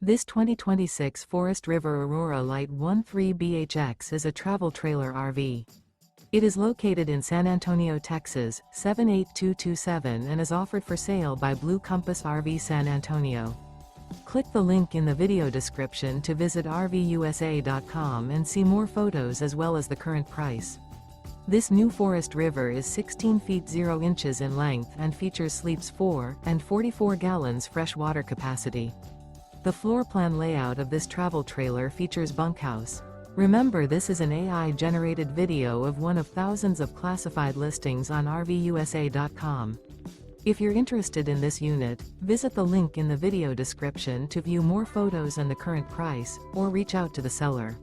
This 2026 Forest River Aurora Light 13BHX is a travel trailer RV. It is located in San Antonio, Texas, 78227 and is offered for sale by Blue Compass RV San Antonio. Click the link in the video description to visit RVUSA.com and see more photos as well as the current price. This new Forest River is 16 feet 0 inches in length and features sleeps 4 and 44 gallons fresh water capacity. The floor plan layout of this travel trailer features bunkhouse. Remember, this is an AI-generated video of one of thousands of classified listings on RVUSA.com. If you're interested in this unit, visit the link in the video description to view more photos and the current price, or reach out to the seller.